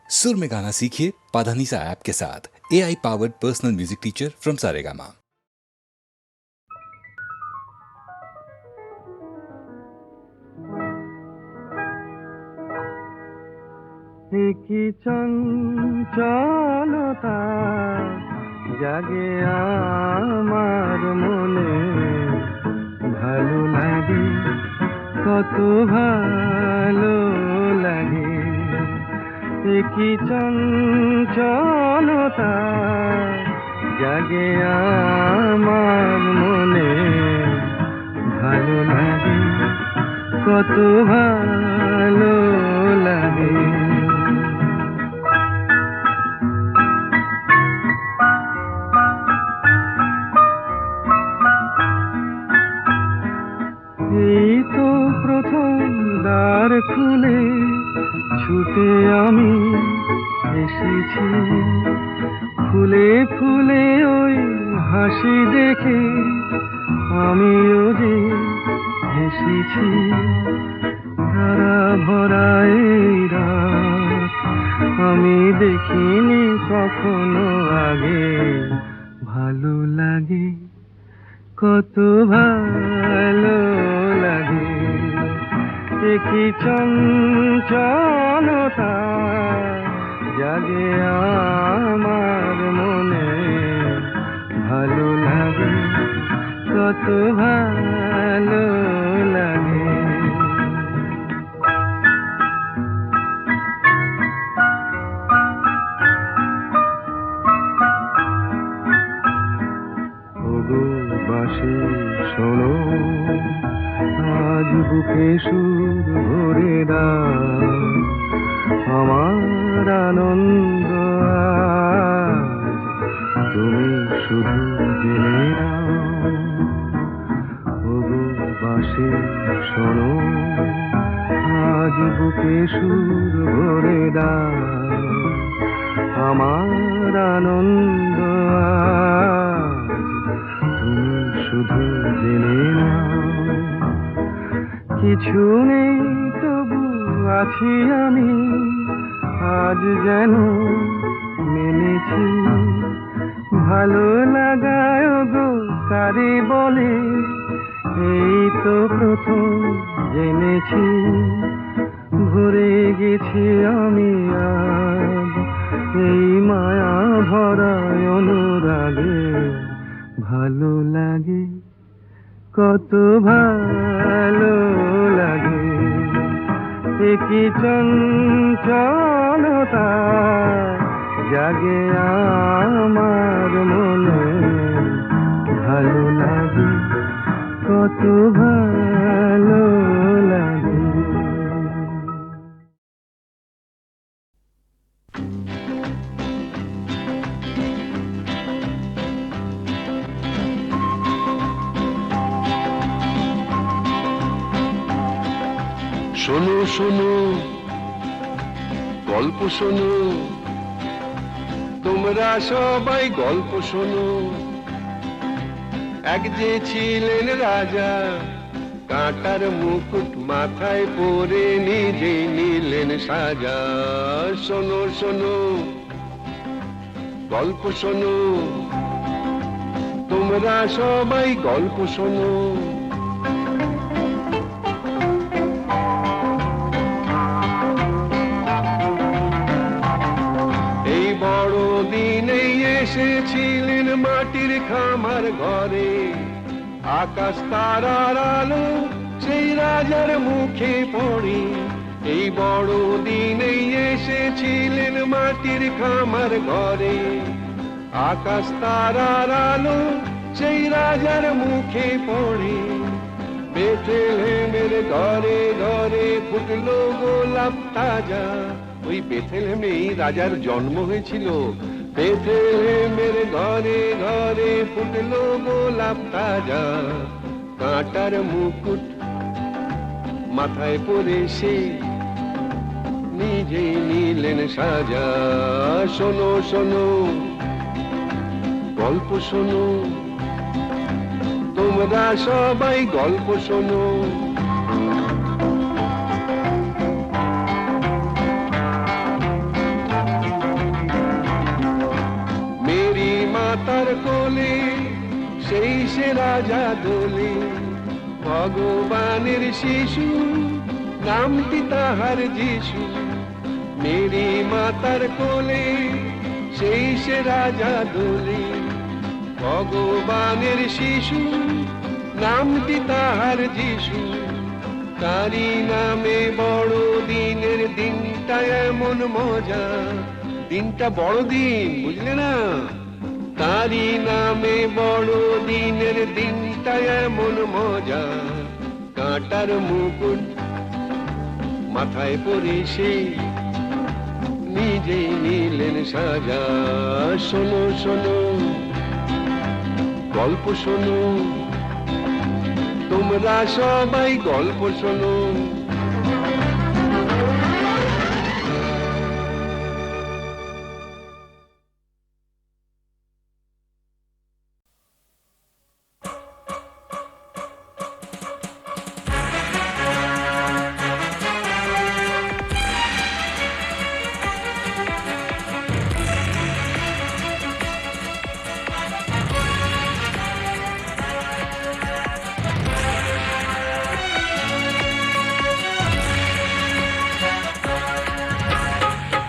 सुर में गाना सीखिए पाधानीसा ऐप के साथ। AI powered personal music teacher from Saregama. কি চঞ্চলতা জাগে আমার মনে, ভালো লাগে কত ভালো লাগে। কি চঞ্চলতা জাগে আমার মনে, ভালো লাগে কত ভালো লাগে। এই তো প্রথম দ্বার খুলে ছুটে আমি এসেছি, ফুলে ফুলে ওই হাসি দেখে আমিও যে হেসেছি। ধারা ভরা এই রাত আমি দেখিনি কখনো আগে, ভালো লাগে কত ভালো লাগে। কি চঞ্চলতা জাগে আমার মনে, ভালো লাগে কত ভালো লাগে। বাঁশি শোনো আজ বুকে সুর ভরে দাও, আমার আনন্দ আজ তুমি শুধু জেনে নাও। ওগো বাঁশি শোনো আজ বুকে সুর ভরে দাও, আমার আনন্দ শুধু জেনে নাও। কিছু নেই তবু আছি আমি, আজ যেন মেনেছি। ভালো লাগায় গো কারে বলে, এই তো প্রথম জেনেছি। ভরে গেছি আমি আজ এই মায়া ভরা অনুরাগে, ভালো লাগে কত ভালো লাগে। কি চঞ্চলতা জাগে আমার মনে, ভালো লাগে কত ভালো লাগে। শোনো শোনো গল্প শোনো, তোমরা সবাই গল্প শোনো। এক যে ছিলেন রাজা, কাঁটার মুকুট মাথায় পরে নিজে নিলেন সাজা। শোনো শোনো গল্প শোনো, তোমরা সবাই গল্প শোনো। এসেছিলেন মাটির খামার ঘরে, আকাশ তারার আলো সেই রাজার মুখে পড়ে। এই বড় দিনেই এসেছিলেন মাটির খামার ঘরে, আকাশ তারার আলো সেই রাজার মুখে পড়ে। বেথলেহেমের ঘরে ঘরে ফুটলো গোলাপ তাজা, ওই বেথলেহেমেই রাজার জন্ম হয়েছিল। বেথলেহেমের ঘরে ঘরে ফুটলো গোলাপ তাজা, কাঁটার মুকুট মাথায় পরে সে নিজেই নিলেন সাজা। শোনো শোনো গল্প শোনো, তোমরা সবাই গল্প শোনো। মাতার কোলে সেই সে রাজা দোলে ভগবানের শিশু নামটি তাহার যিশু মেরি মাতার কোলে সেই সে রাজা দোলে ভগবানের শিশু নামটি তাহার যিশু তারি নামে বড় দিনের দিনটা এমন মজা দিনটা বড় দিন বুঝলে না তারি নামে বড় দিনের দিনটা এমন মজা কাঁটার মুকুট মাথায় পরে সে নিজেই নিলেন সাজা শোনো শোনো গল্প শোনো তোমরা সবাই গল্প শোনো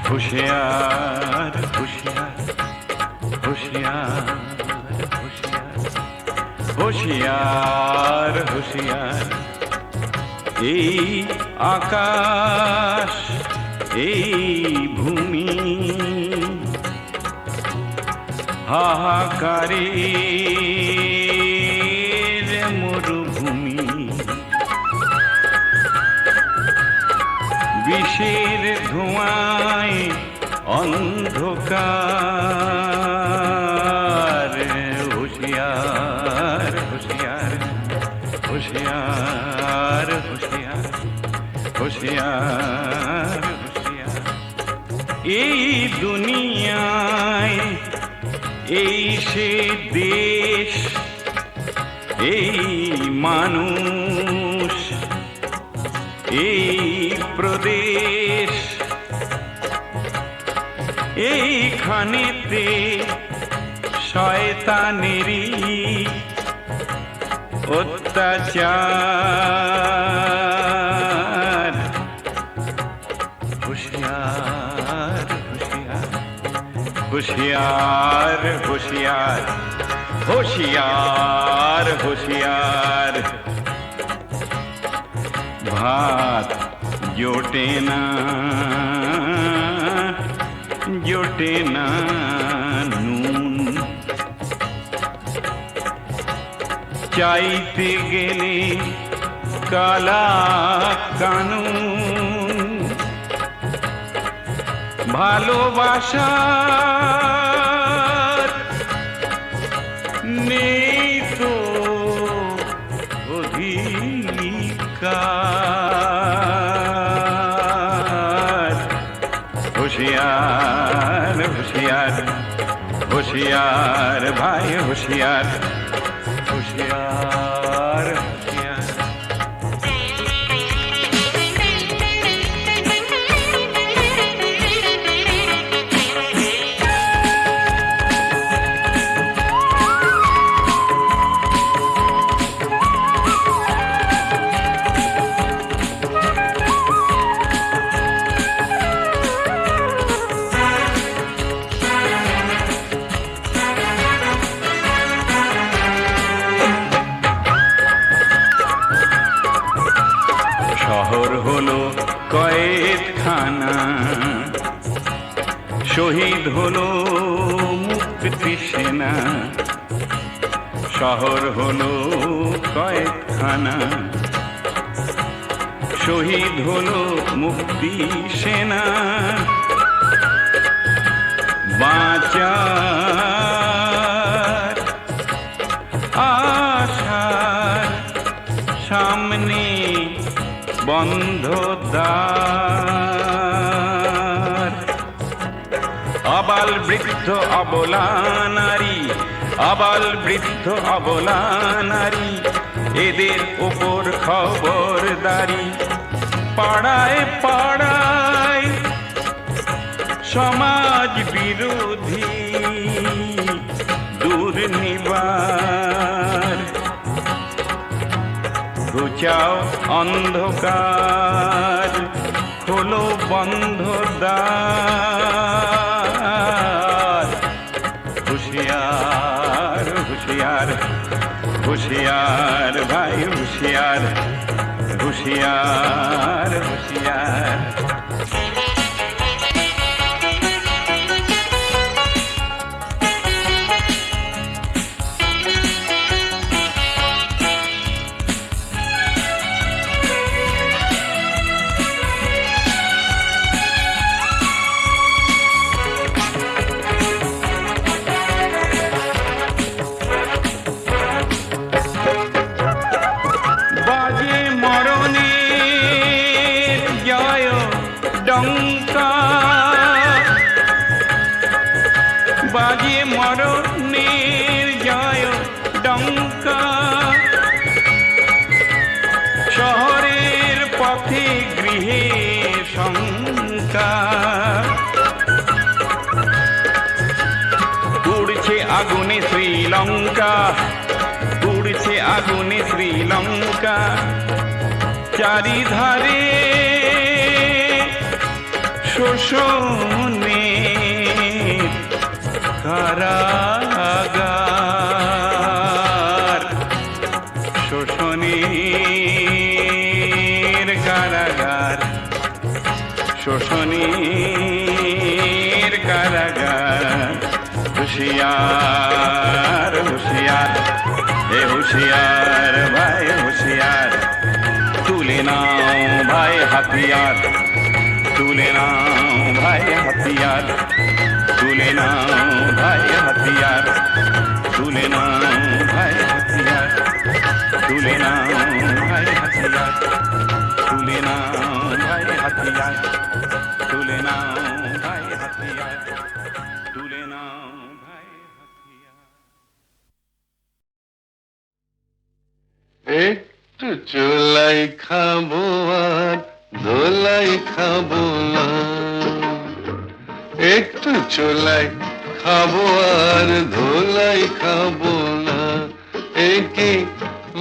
होशियार होशियार होशियार होशियार होशियार এই আকাশ এই ভূমি হাহাকারের মরুভূমি বিষের ধোঁয়ায় অন্ধকার হুঁশিয়ার হুঁশিয়ার হুঁশিয়ার হুঁশিয়ার হুঁশিয়ার হুঁশিয়ার এই দুনিয়ায় এই সে দেশ এই মানুষ এই প্রদেশ এইখানেতে শয়তানেরই অত্যাচার হুঁশিয়ার হুঁশিয়ার হুঁশিয়ার হুঁশিয়ার হুঁশিয়ার হুঁশিয়ার ভাত জোটে না জোটে না নুন চাইতে গেলে কালা কানুন ভালোবাসার নেই তো অধিকার होशियार होशियार होशियार भाई होशियार होशियार होशियार শহর হলো কয়েদখানা শহীদ হলো মুক্তি সেনা শহর হলো কয়েদখানা শহীদ হলো মুক্তি সেনা বাঁচার আশার সামনে বন্ধ দ্বার আবাল বৃদ্ধ অবলা নারী আবাল বৃদ্ধ অবলা নারী এদের উপর খবরদারি পাড়ায় পাড়ায় সমাজ বিরোধী দুর্নিবার। ঘুচাও অন্ধকার, খোলো বন্ধ দ্বার। হুঁশিয়ার হুঁশিয়ার হুঁশিয়ার ভাই হুঁশিয়ার, হুঁশিয়ার হুঁশিয়ার। বাজে মরণের জয় ডঙ্কা, বাজে মরণের জয় ডঙ্কা। শহরের পথে গৃহে শঙ্কা, উড়ছে আগুনে শ্রীলঙ্কা, উড়ছে আগুনে শ্রীলঙ্কা। চারিধারে শোষণে কারাগার, শোষণের কারাগার, শোষণের কারাগার। হুঁশিয়ার হুঁশিয়ার এ হুঁশিয়ার ভাই হুঁশিয়ার, তুলে নাও ভাই হাতিয়ার, তুলে নাও ভাই হাতিয়ার, তুলে নাও ভাই হাতিয়ার, তুলে নাও ভাই হাতিয়ার, তুলে নাও ভাই হাতিয়ার, তুলে নাও ভাই হাতিয়ার, তুলে নাও ভাই হাতিয়ার, তুলে নাও ভাই হাতিয়ার। একটু চোলাই খাবো আর দোলাই খাবো না, একটু চোলাই খাবো আর ধোলাই খাবো না। একে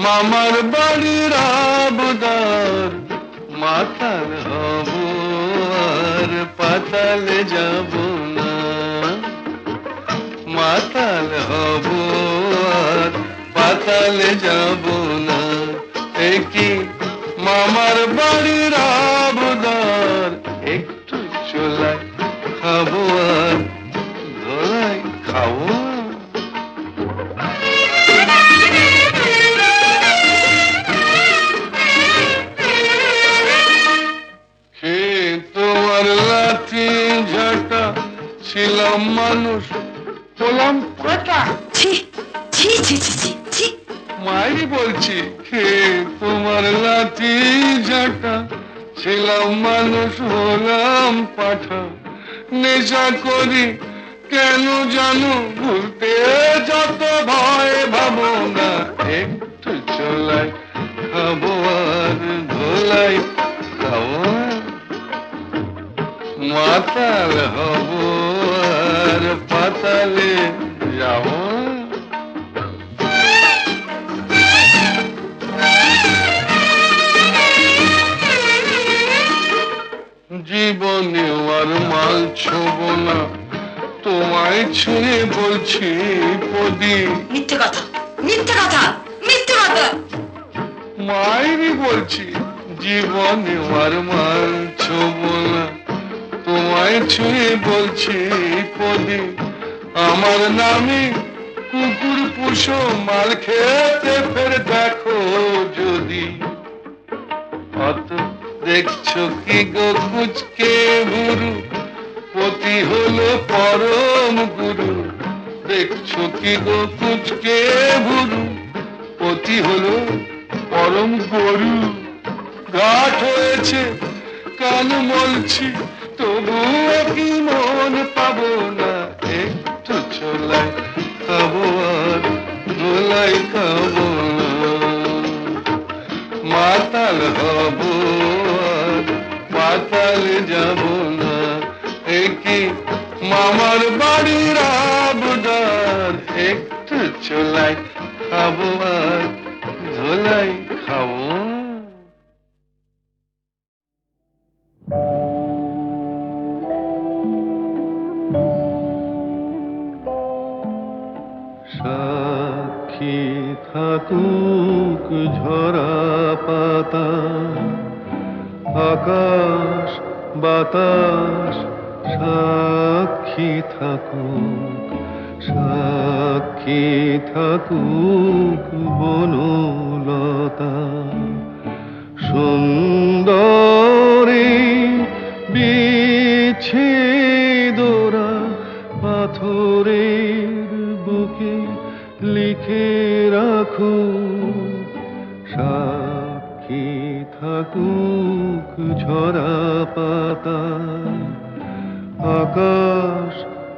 মামার বাড়ির আবদার, মাতাল হব আর পাতালে যাব না, মাতাল হব আর পাতালে যাব না। একে মামার বাড়ির আবদার, একটু চোলাই খাবো আর ধোলাই খাবো। হে তোমার লাঠি ঝাঁটা, ছিলাম মানুষ হলাম পাটা। ছি ছি ছি ছি ছি ছি। মাই বলছি, হে তোমার লাঠি ঝাঁটা, ছিলাম মানুষ হলাম পাঠা। নেশা করি কেন জানো, ভুলতে যত ভয় ভাবো না। একটু চোলাই খাবো আর ধোলাই খাবো, মাতাল হব আর পাতালে যাব। জীবনে আর মাল ছোব না, তোমায় ছুঁয়ে বলছি পদি। মিথ্যে কথা, মিথ্যে কথা, মিথ্যে কথা। মায়েরই বলছি, জীবনে আর মাল ছোব না, তোমায় ছুঁয়ে বলছি পদি। আমার নামে কুকুর পুষো, মাল খেতে ফের দেখো যদি। অত দেখছো কি গো কুচকে বুড়ু, পতি হলো পরম গুরু। দেখছো কি গো কুচকে বুড়ু, পতি হলো পরম গরু। ঘাট হয়েছে কান মলছি, তবুও কি মন পাবো না। একটু চোলাই খাবো আর ধোলাই খাবো না, মাতাল হব আর পাতালে যাব না। একি মামার বাড়ির আবদার, একটু চোলাই খাবো আর ধোলাই খাবো সাক্ষী থাকুক ঝরা পাতা আকাশ বাতাস সাক্ষী থাকুক সাক্ষী থাকুক বনলতা সুন্দরী বিচ্ছেদরা পাথরের বুকে লিখে রাখুক সাক্ষী থাকুক ঝরা পাতা আকাশ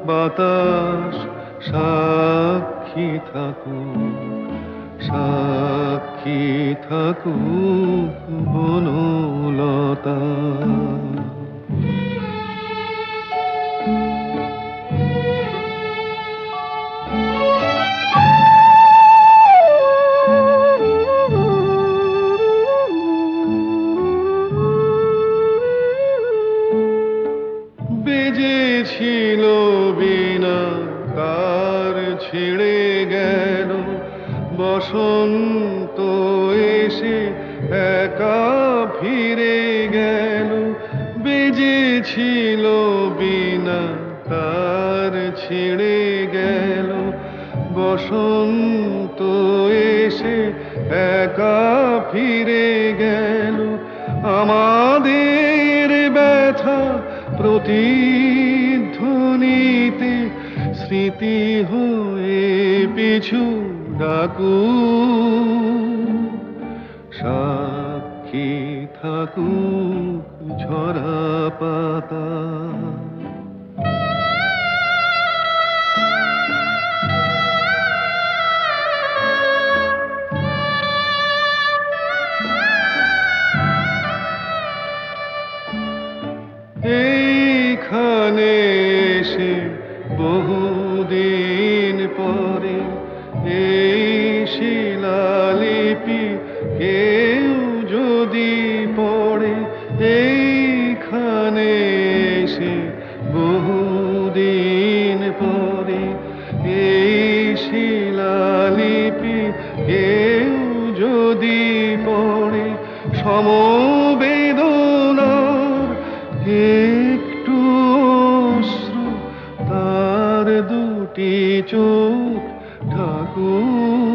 বাতাস সাক্ষী থাকুক সাক্ষী থাকুক বনলতা বেজেছিল বিনা কার ছিঁড়ে গেল বসন্ত এসে একা ফিরে গেল বেজেছিল বিনা তার ছিঁড়ে গেল বসন্ত এসে একা ফিরে গেল আমাদের ব্যথা প্রতিধ্বনিতে স্মৃতি হয়ে পিছু ডাকু সাক্ষী থাকুক ঝরা পাতা এইখানে এসে বহুদিন পরে এই শিলালিপি কেউ যদি পড়ে এইখানে এসে বহুদিন পরে এই শিলালিপি কেউ যদি পড়ে সমবেদনার একটু অশ্রু তার দুটি চোখ ঠাকুর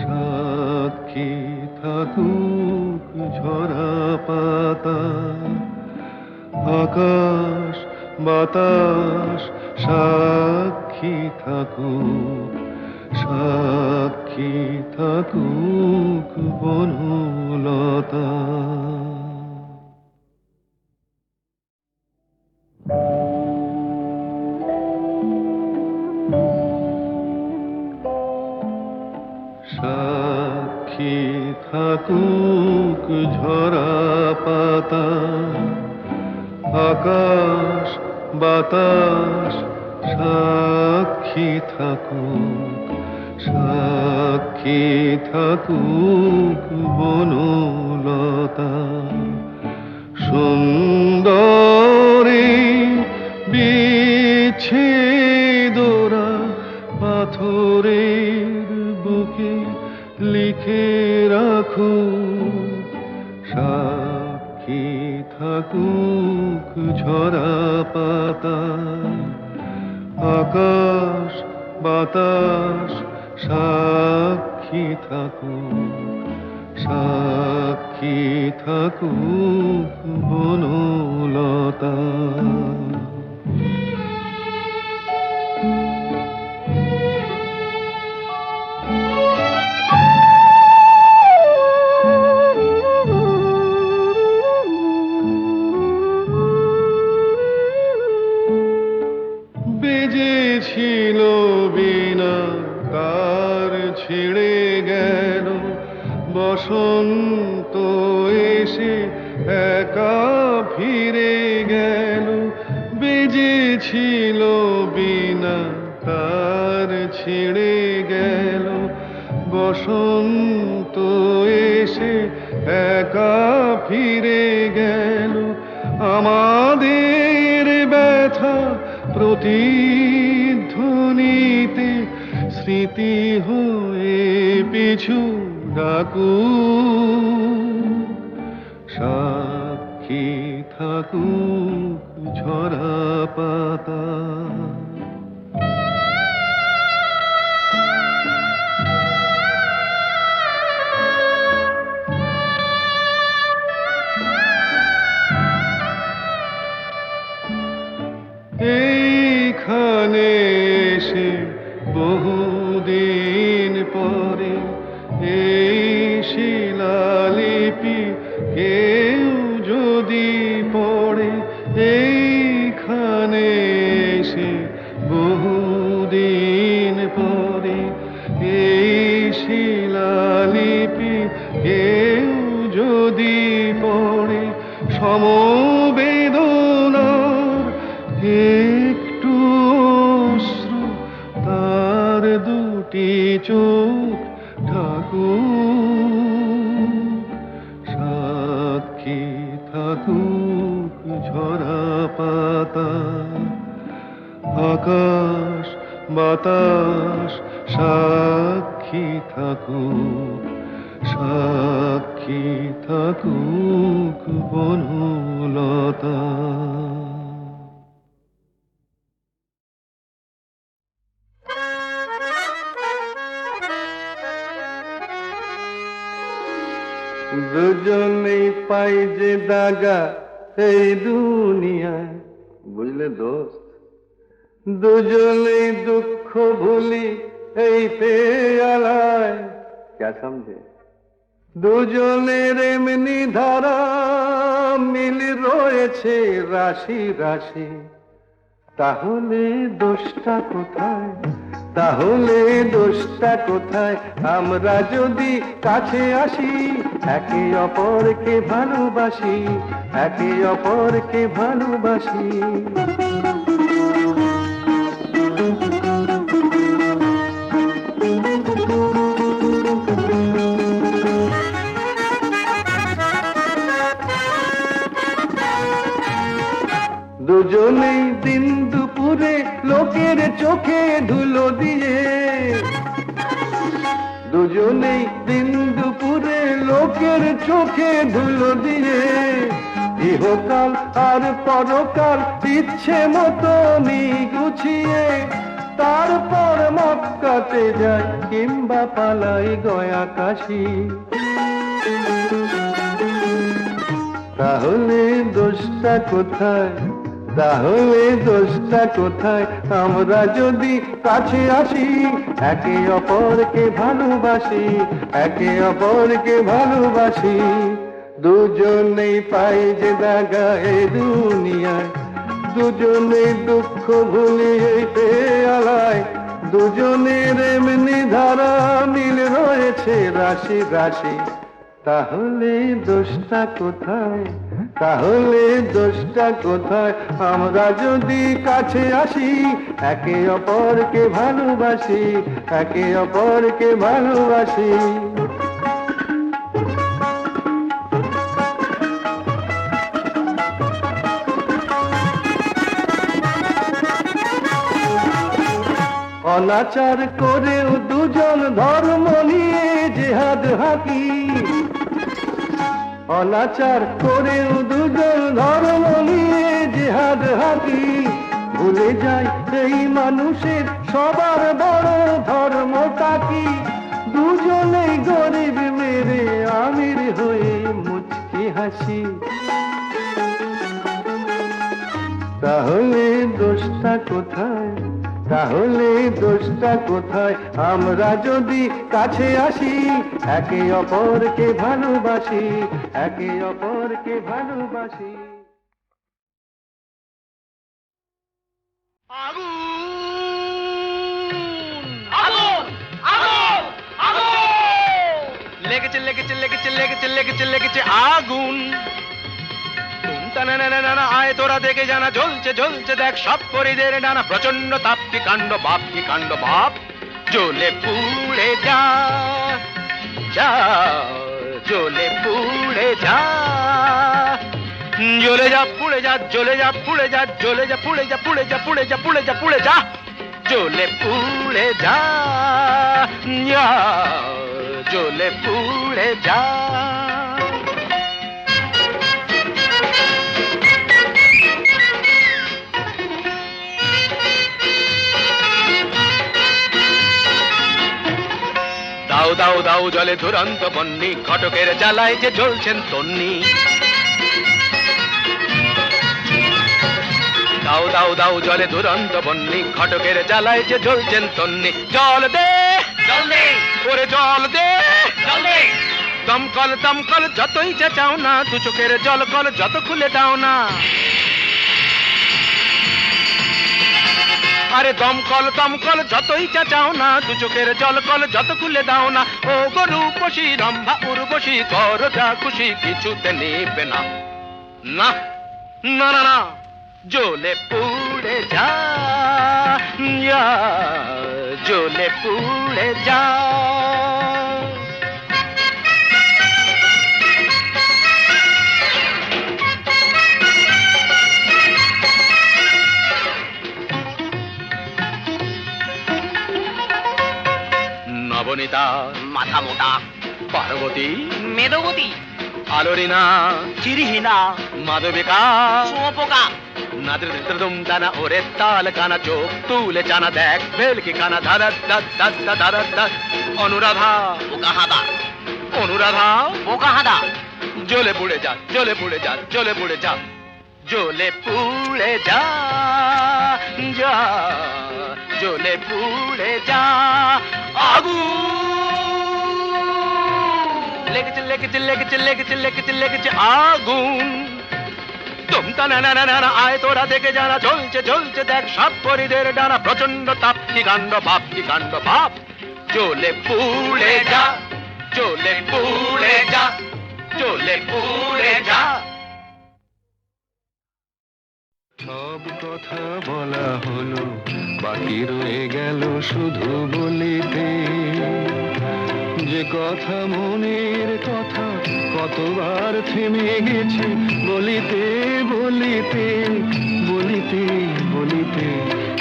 সাক্ষী থাকুক ঝরা পাতা আকাশ বাতাস সাক্ষী থাকুক সাক্ষী থাকুক বনলতা সাক্ষী থাকুক ঝরা পাতা আকাশ বাতাস সাক্ষী থাকুক সাক্ষী থাকুক বনলতা সুন্দরী বিচ্ছেদরা পাথরের বুকে লিখে রাখুক সাক্ষী থাকুক ঝরা পাতা আকাশ বাতাস সাক্ষী থাকুক সাক্ষী থাকুক বনলতা বেজেছিল বিনা কার ছিঁড়ে গেল বসন্ত এসে একা ফিরে গেল বেজেছিল বিনা তার ছিঁড়ে গেল, বসন্ত এসে একা ফিরে গেল, আমাদের ব্যথা প্রতিধ্বনিতে স্মৃতি হয়ে পিছু ডাকু, সাক্ষী থাকুক ঝরা পাতা। এইখানে এসে বহুদিন পরে এই শিলালিপি কেউ যদি পড়ে, এইখানে এসে বহুদিন পরে এই শিলালিপি কেউ যদি পড়ে, সমবেদনার একটু অশ্রু তার দুটি চোখ ঠাকুর, সাক্ষী থাকুক ঝরা পাতা। আকাশ বাতাস সাক্ষী থাকুক, সাক্ষী থাকুক বনলতা। দুজনেই পাই যে দাগা এই দুনিয়ায়, বুঝলে দোস্ত, দুজনেই দুঃখ ভুলি এই পেয়ালায়, কে সমঝে? দুজনের এমনি ধারা মিল রয়েছে রাশি রাশি, তাহলে দোষটা কোথায়, তাহলে দোষটা কোথায়? আমরা যদি কাছে আসি, একে অপরকে ভালোবাসি, একে অপরকে ভালোবাসি। দুজনেই দিন দুপুরে লোকের চোখে ধুলো দিয়ে, দুজনেই দিন দুপুরে লোকের চোখে ধুলো দিয়ে, ইহকাল আর পরকাল ইচ্ছে মতো গুছিয়ে, তারপর মক্কাতে যায় কিংবা পালাই গয়া কাশি। তাহলে দোষটা কোথায়, তাহলে দোষটা কোথায়? আমরা যদি কাছে আসি, একে অপরকে ভালোবাসি, একে অপরকে ভালোবাসি। দুজনেই পাই যে দাগা এই দুনিয়ায়, দুজনেই দুঃখ ভুলি এই পেয়ালায়, দুজনের এমনি ধারা মিল রয়েছে রাশি রাশি। তাহলে দোষটা কোথায়, তাহলে দোষটা কোথায়? আমরা যদি কাছে আসি, একে অপরকে ভালোবাসি, একে অপরকে ভালোবাসি। অনাচার করেও দুজন ধর্ম নিয়ে জিহাদ হাকি, অনাচার করেও দুজন ধর্ম নিয়ে জিহাদ হাকি। ভুলে যায় এই মানুষের সবার বড় ধর্মটা কি, দুজনেই গরিব মেরে আমির হয়ে মুচকি হাসি। তাহলে দোষটা কোথায়, তাহলে দোষটা কোথায়? আমরা যদি কাছে আসি, একে অপরকে ভালোবাসি, একে অপরকে ভালোবাসি। লেগেছে লেগেছে লেগেছে লেগেছে লেগেছে লেগেছে আগুন। না আয় তোরা দেখে জানা জ্বলছে জ্বলছে দেখ সব পরিদের ডানা প্রচন্ড তাপ কি কাণ্ড বাপ জ্বলে পুড়ে যা যা জ্বলে পুড়ে যা জ্বলে যা পুড়ে যা জ্বলে যা পুড়ে যা জ্বলে যা পুড়ে যা পুড়ে যা পুড়ে যা পুড়ে যা পুড়ে যা জ্বলে পুড়ে যা জ্বলে পুড়ে যা দাও দাও দাও জলে দুরন্ত বন্যি ঘটকের জ্বালায় যে জ্বলছেন তন্নি দাও দাও দাও জলে দুরন্ত বন্যি ঘটকের জ্বালায় যে জ্বলছেন তন্নি জল দে ওরে জল দে দমকল দমকল যতই চাও না দু চোখের জল কল যত খুলে দাও না আরে দমকল দমকল যতই চাও না দু চোখের জল কল যত খুলে দাও না ও গরু পশি রম্ভা উর্বশী কর যা খুশি কিছুতে নেবে না না না না না জ্বলে পুড়ে যা জ্বলে পুড়ে যা নবনীতা মাথা মোটা পার্বতী মেদবতী আলোরিনা চিরিহীনা মাধবিকা শুয়োপোকা নাদ্রদম দানা ওরে তাল কানা চোখ তুলে জানা দেখ ভেলকি কানা ধারা ধারা অনুরাধা বোকা হাদা অনুরাধা বোকা হাদা জ্বলে পুড়ে যা জ্বলে পুড়ে যা জ্বলে পুড়ে যা জ্বলে পুড়ে যা যা জ্বলে পুড়ে যা আগুন লেগেছে লেগেছে লেগেছে লেগেছে লেগেছে লেগেছে আগুন তুমতা না না না না আয় তোরা দেখে যারা জ্বলছে জ্বলছে দেখ সব পরিদের ডানা প্রচন্ড তাপ কি কাণ্ড বাপ জ্বলে পুড়ে যা জ্বলে পুড়ে যা জ্বলে পুড়ে যা সব কথা বলা হলো বাকি রয়ে গেল শুধু বলিতে যে কথা মনের কথা কতবার থেমে গেছে বলিতে বলিতে বলিতে বলিতে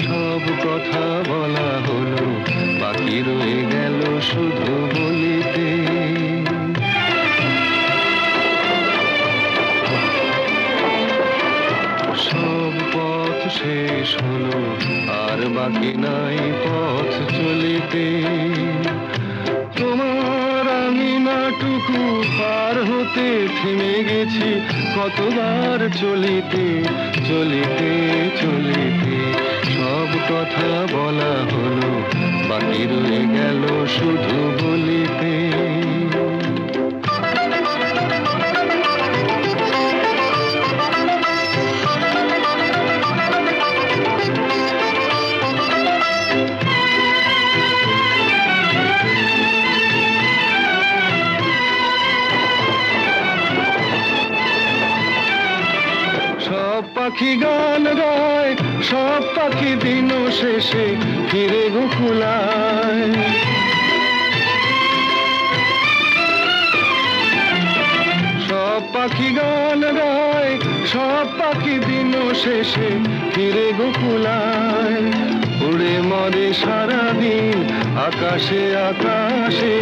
সব কথা বলা হলো বাকি রয়ে গেল শুধু বলিতে সব পথ শেষ হলো আর বাকি নাই পথ চলিতে তোমার আমি নাটুকু পার হতে থেমে গেছি কতবার চলিতে চলিতে চলিতে সব কথা বলা হলো বাকি রয়ে গেল শুধু বলিতে পাখি গান গায় সব পাখি দিন শেষে ফিরে গোকুলায় সব পাখি গান গায় সব পাখি দিন শেষে ফিরে গোকুলায় উড়ে মরে সারাদিন আকাশে আকাশে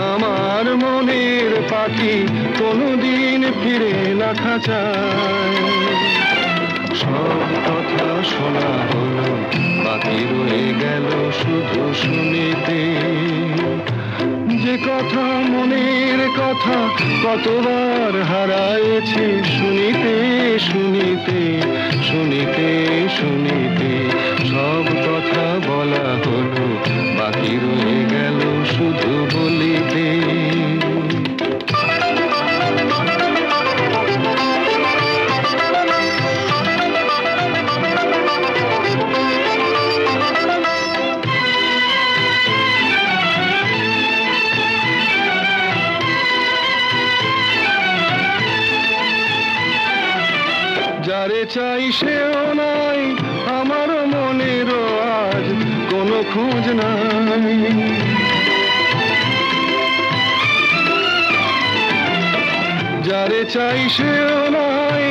আমার মনের পাখি কোনদিন ফিরে না খাঁচায় সব কথা শোনা হলো বাকি রয়ে গেল শুধু শুনিতে যে কথা মনের কথা কতবার হারায়েছি শুনিতে শুনিতে শুনিতে শুনিতে সব কথা বলা হলো বাকি রয়ে গেল শুধু বলিতে সেও নাই, আমার মনের আজ কোনো খোঁজ নাই। যারে চাই সেও নাই,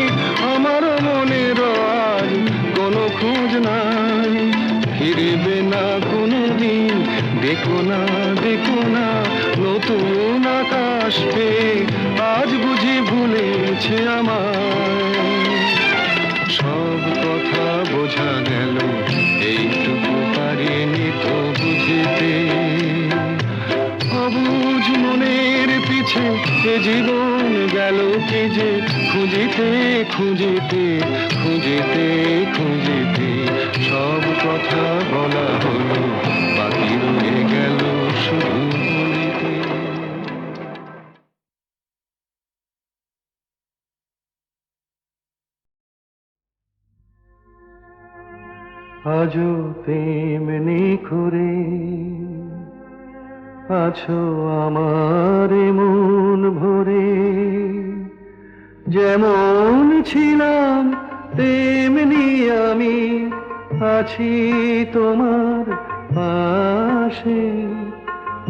আমার মনের আজ কোনো খোঁজ নাই। ফিরবে না কোনো দিন, দেখো না দেখো না নতুন আকাশ পেয়ে আজ বুঝি ভুলেছে আমায়। সব কথা বোঝা গেল, এইটুকু পারিনি তো বুঝিতে। অবুঝ মনের পিছে এ জীবন গেল কি যে খুঁজিতে খুঁজিতে খুঁজিতে খুঁজিতে। সব কথা বলা হলো, বাকি রয়ে গেল শুধু বলিতে। আজও তেমনি করে আছো আমার মন ভরে। যেমন ছিলাম তেমনি আমি আছি তোমার পাশে।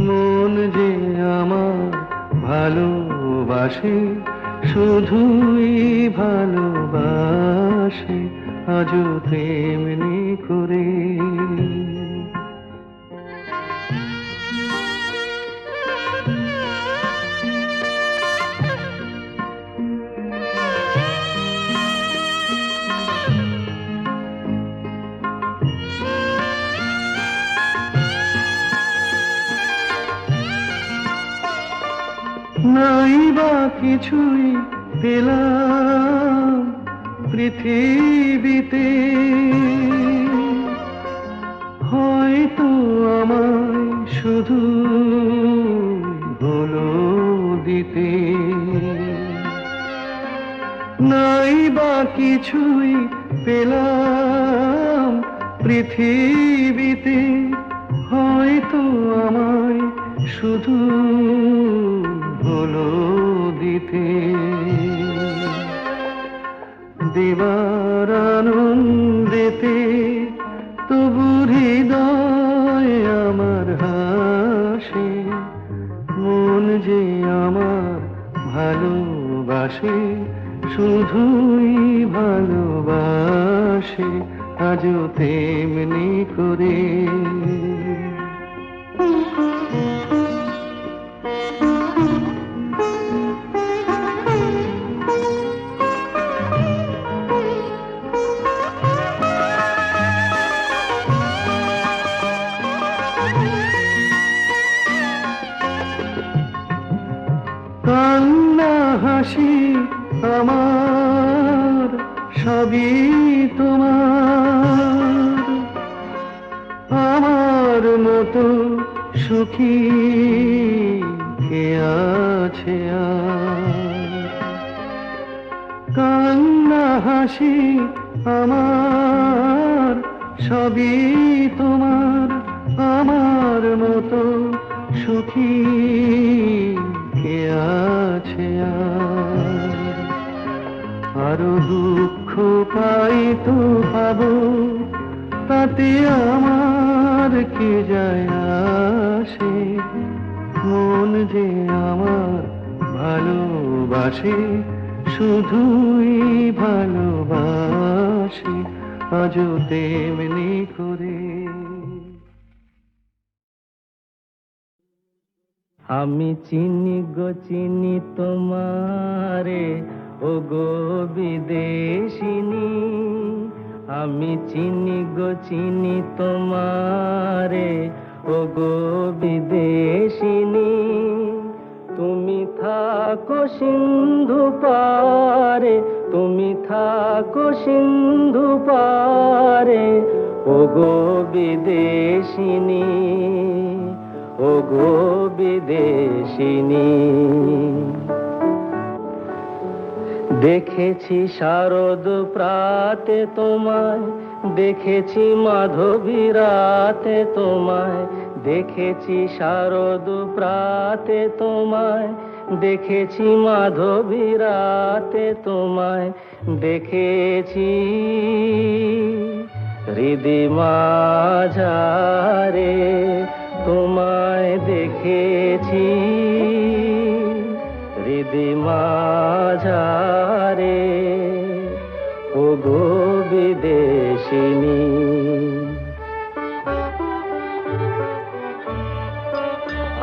মন যে আমার ভালোবাসে, শুধুই ভালোবাসে আজও তেমনি করে। নাই বা কিছুই পেলাম পৃথিবীতে, হয়তো আমায় শুধু হলো দিতে। নাই বা কিছুই পেলাম পৃথিবীতে, হয়তো আমায় শুধু হলো দিতে। দেবার আনন্দেতে তবু হৃদয় আমার হাসে। মন যে আমার ভালোবাসে, শুধুই ভালোবাসে আজও তেমনি করে। কান্না হাসি আমার সবই তোমার, আমার মতো সুখী কে আছে আর। কান্না হাসি আমার সবই তোমার, আমার মতো সুখী কে আছে আর। আরো দুঃখ পাই তো পাবো, তাতে আমার কি যায় আসে। মন যে আমার ভালোবাসে, শুধুই ভালোবাসে আজও তেমনি করে। আমি চিনি গো চিনি তোমারে, ও গো বিদেশিনী। আমি চিনি গো চিনি তোমারে, ও গো বিদেশিনী। তুমি থাকো সিন্ধু পারে, তুমি থাকো সিন্ধু পারে, ও গো বিদেশিনী, ও গো বিদেশিনী। দেখেছি শারদ প্রাতে তোমায়, দেখেছি মাধবী রাতে তোমায়, দেখেছি শারদ প্রাতে তোমায়, দেখেছি মাধবী রাতে তোমায় দেখেছি হৃদি মাঝারে তোমায় দেখেছি হৃদি মাঝারে ওগো বিদেশিনী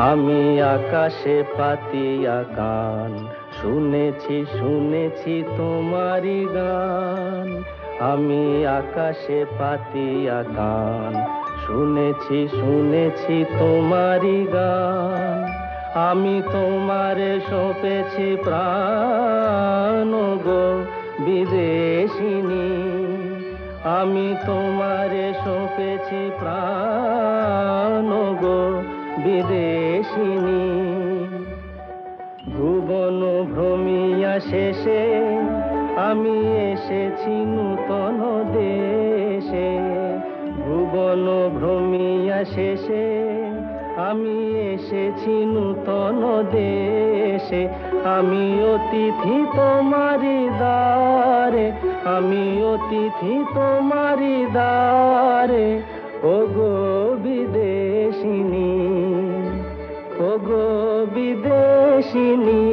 আমি আকাশে পাতিয়া গান শুনেছি শুনেছি তোমারি গান আমি আকাশে পাতিয়া গান শুনেছি শুনেছি তোমারি গান আমি তোমারে সঁপেছি প্রাণ গো বিদেশিনী আমি তোমারে সঁপেছি প্রাণ গো বিদেশিনী ভুবন ভ্রমিয়া শেষে আমি এসেছি নূতন দেশে ভুবন ভ্রমিয়া শেষে আমি এসেছি নূতন দেশে আমি অতিথি তোমারি দ্বারে আমি অতিথি তোমারি দ্বারে ওগো বিদেশিনী ওগো বিদেশিনী